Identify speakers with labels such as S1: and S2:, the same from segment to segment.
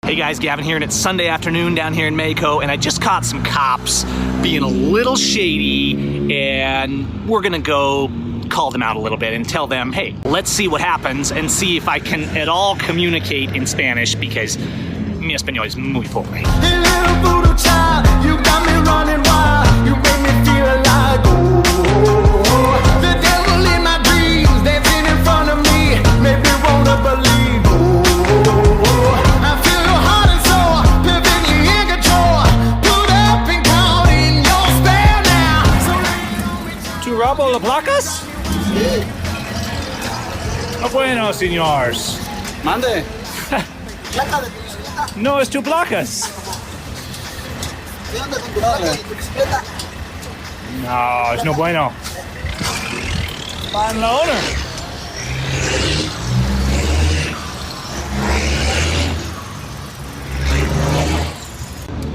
S1: Hey guys, Gavin here, and it's Sunday afternoon down here in Mexico, and I just caught some cops being a little shady, and we're gonna go call them out a little bit and tell them, hey, let's see what happens and see if I can at all communicate in Spanish, because mi español es muy pobre.
S2: Hey, little voodoo child, you got me running wild. You make me feel alive. Oh, the devil in my dreams, dancing in front of me, make me wanna believe. Oh, I feel your heart and soul, pivoting in control. Put up and count in your spare now. So
S3: ¿Tu rabo la placas? No bueno, señores.
S4: Mande.
S3: No es tu placas.
S4: ¿Qué onda con tu placa y tu bicicleta?
S3: No, es no bueno. Find the owner.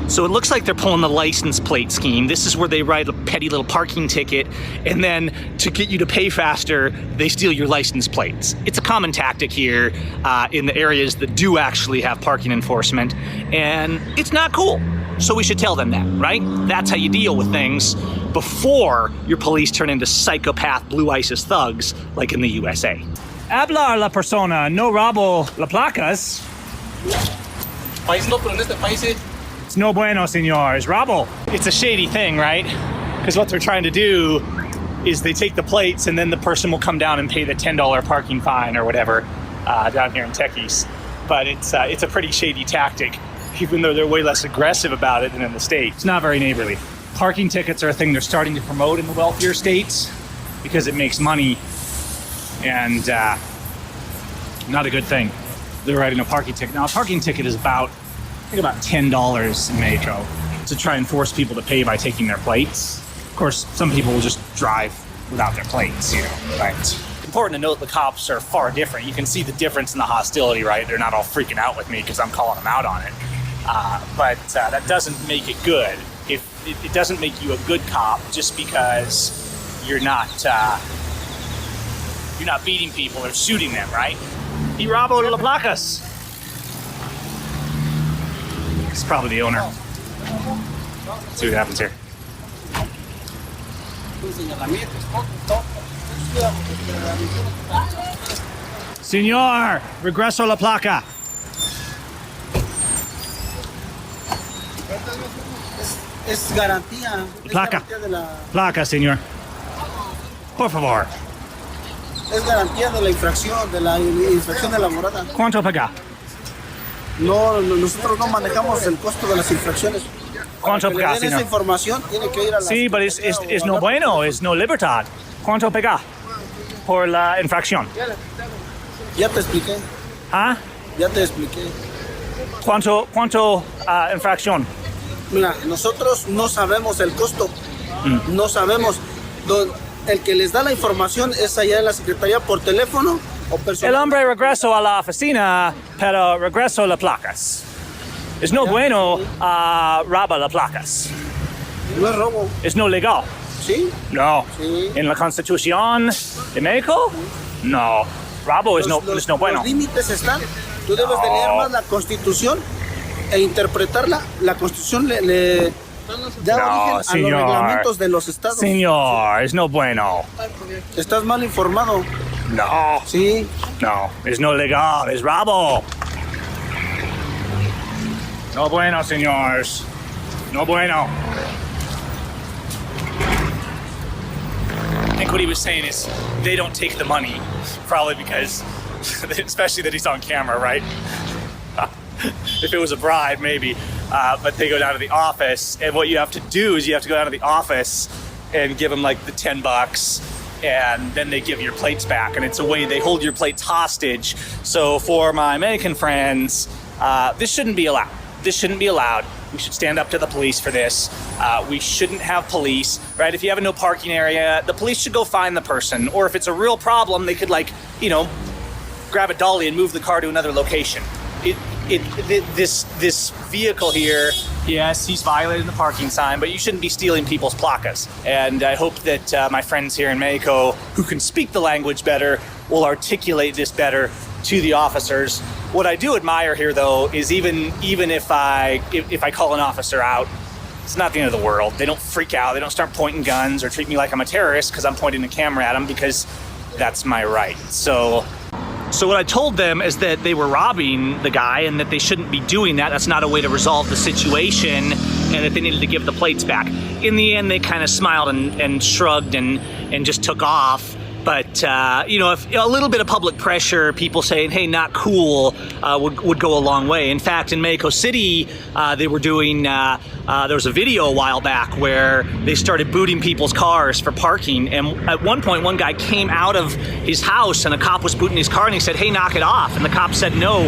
S1: So it looks like they're pulling the license plate scheme. This is where they write a petty little parking ticket, and then to get you to pay faster, they steal your license plates. It's a common tactic here in the areas that do actually have parking enforcement, and it's not cool. So we should tell them that, right? That's how you deal with things before your police turn into psychopath blue ISIS thugs like in the USA.
S3: Habla la persona, no rabo la placas.
S4: País no, pero en este país sí.
S3: It's no bueno, señores. Rabo.
S1: It's a shady thing, right? Because what they're trying to do is they take the plates and then the person will come down and pay the $10 parking fine or whatever down here in Techies. But it's a pretty shady tactic, even though they're way less aggressive about it than in the States.
S3: It's not very neighborly. Parking tickets are a thing they're starting to promote in the wealthier states because it makes money, and not a good thing. They're writing a parking ticket. Now, a parking ticket is about $10 in Mexico to try and force people to pay by taking their plates. Of course, some people will just drive without their plates, you know, right?
S1: Important to note the cops are far different. You can see the difference in the hostility, right? They're not all freaking out with me because I'm calling them out on it. But that doesn't make it good. If it doesn't make you a good cop just because you're not beating people or shooting them, right? Y rabo la placas. It's probably the owner. Let's see what happens here.
S3: Señor, regreso la placa.
S4: Es garantía.
S3: Placa.
S4: Es garantía de la,
S3: Placa, señor. Por favor.
S4: es garantía de la infracción de la morada.
S3: ¿Cuánto paga?
S4: No, nosotros no manejamos el costo de las infracciones.
S3: ¿Cuánto
S4: Para que le
S3: paga,
S4: den esa
S3: señor?
S4: información tiene que ir a la
S3: Sí, pero es no bueno, es no libertad. ¿Cuánto paga por la infracción?
S4: Ya te expliqué.
S3: ¿Ah?
S4: Ya te expliqué.
S3: ¿Cuánto infracción?
S4: Mira, nosotros no sabemos el costo. No sabemos. El que les da la información es allá en la secretaría por teléfono o
S3: El
S4: personal.
S3: hombre regresó a la oficina, pero regresó las placas. Es no bueno raba las placas.
S4: No es robo.
S3: Es no legal.
S4: ¿Sí?
S3: No.
S4: Sí.
S3: En la Constitución de México, no. Rabo es no bueno.
S4: Los límites están. Tú debes de leer más la Constitución e interpretarla. La Constitución le da
S3: No,
S4: origen a
S3: señor.
S4: los reglamentos de los estados.
S3: Señor, es no bueno.
S4: Estás mal informado.
S3: No.
S4: Sí.
S3: No, es no legal, es rabo. No bueno, señores. No bueno.
S1: I think what he was saying is they don't take the money, probably because, especially that he's on camera, right? If it was a bribe, maybe. But they go down to the office, and what you have to do is you have to go down to the office and give them like the $10, and then they give your plates back, and it's a way they hold your plates hostage. So for my American friends, this shouldn't be allowed. This shouldn't be allowed. We should stand up to the police for this. We shouldn't have police, right? If you have a no parking area, the police should go find the person. Or if it's a real problem, they could, like, you know, grab a dolly and move the car to another location. This vehicle here, yes, he's violating the parking sign, but you shouldn't be stealing people's placas. And I hope that my friends here in Mexico, who can speak the language better, will articulate this better to the officers What I do admire here, though, is even if I call an officer out, it's not the end of the world. They don't freak out. They don't start pointing guns or treat me like I'm a terrorist because I'm pointing a camera at them, because that's my right. So what I told them is that they were robbing the guy and that they shouldn't be doing that. That's not a way to resolve the situation, and that they needed to give the plates back. In the end, they kind of smiled and shrugged and just took off. But, you know, if a little bit of public pressure, people saying, hey, not cool, would go a long way. In fact, in Mexico City, they were doing, there was a video a while back where they started booting people's cars for parking. And at one point, one guy came out of his house and a cop was booting his car and he said, hey, knock it off. And the cop said no.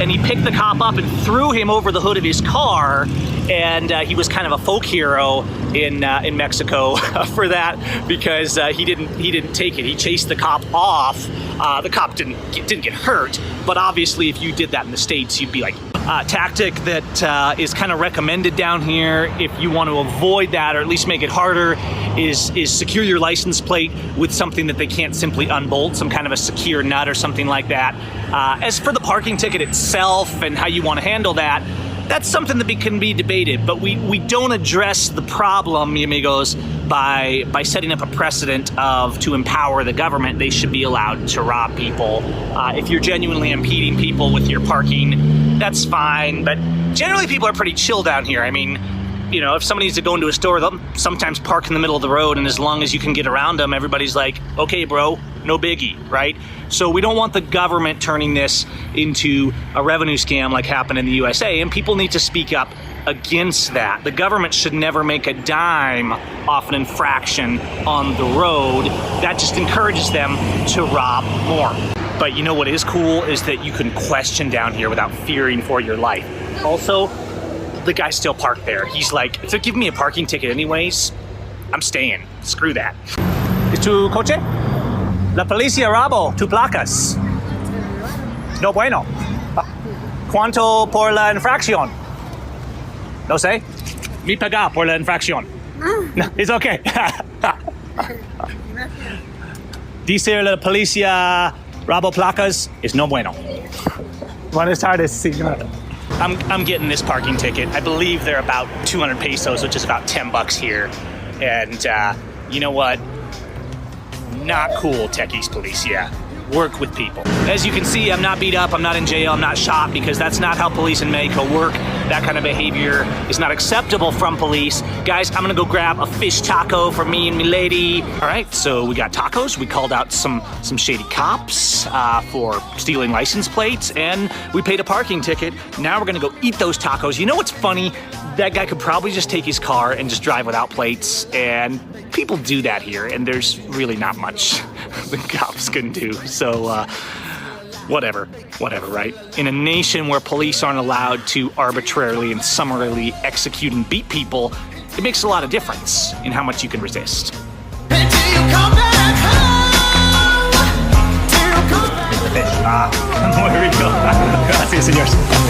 S1: And he picked the cop up and threw him over the hood of his car. And he was kind of a folk hero in Mexico for that, because he didn't take it. He chased the cop off. The cop didn't get hurt, but obviously if you did that in the States, you'd be like, tactic that is kind of recommended down here if you want to avoid that, or at least make it harder, is secure your license plate with something that they can't simply unbolt, some kind of a secure nut or something like that. As for the parking ticket itself and how you want to handle that, that's something that can be debated, but we don't address the problem, mi amigos, by setting up a precedent to empower the government. They should be allowed to rob people. If you're genuinely impeding people with your parking, that's fine, but generally people are pretty chill down here. I mean, you know, if somebody needs to go into a store, they'll sometimes park in the middle of the road, and as long as you can get around them, everybody's like, okay, bro, no biggie, right? So we don't want the government turning this into a revenue scam like happened in the USA, and people need to speak up against that. The government should never make a dime off an infraction on the road. That just encourages them to rob more. But you know what is cool is that you can question down here without fearing for your life. Also, the guy still parked there. He's like, if they're giving me a parking ticket anyways, I'm staying. Screw that. ¿Es tu coche? La policía robó tu placas. No bueno. ¿Cuánto por la infracción? No sé. Mi paga por la infracción. No, it's okay. Dice la policía robó placas es no bueno. Buenas tardes, señor. I'm getting this parking ticket. I believe they're about 200 pesos, which is about 10 bucks here. And you know what? Not cool, Techies Policia. Work with people. As you can see, I'm not beat up, I'm not in jail, I'm not shot, because that's not how police in Mexico work. That kind of behavior is not acceptable from police. Guys, I'm gonna go grab a fish taco for me and me lady. All right, so we got tacos. We called out some shady cops for stealing license plates, and we paid a parking ticket. Now we're gonna go eat those tacos. You know what's funny? That guy could probably just take his car and just drive without plates, and people do that here, and there's really not much the cops can do. So whatever, right? In a nation where police aren't allowed to arbitrarily and summarily execute and beat people, it makes a lot of difference in how much you can resist.
S2: Until you come back home. Till you come back.
S1: There we go. Gracias, señores.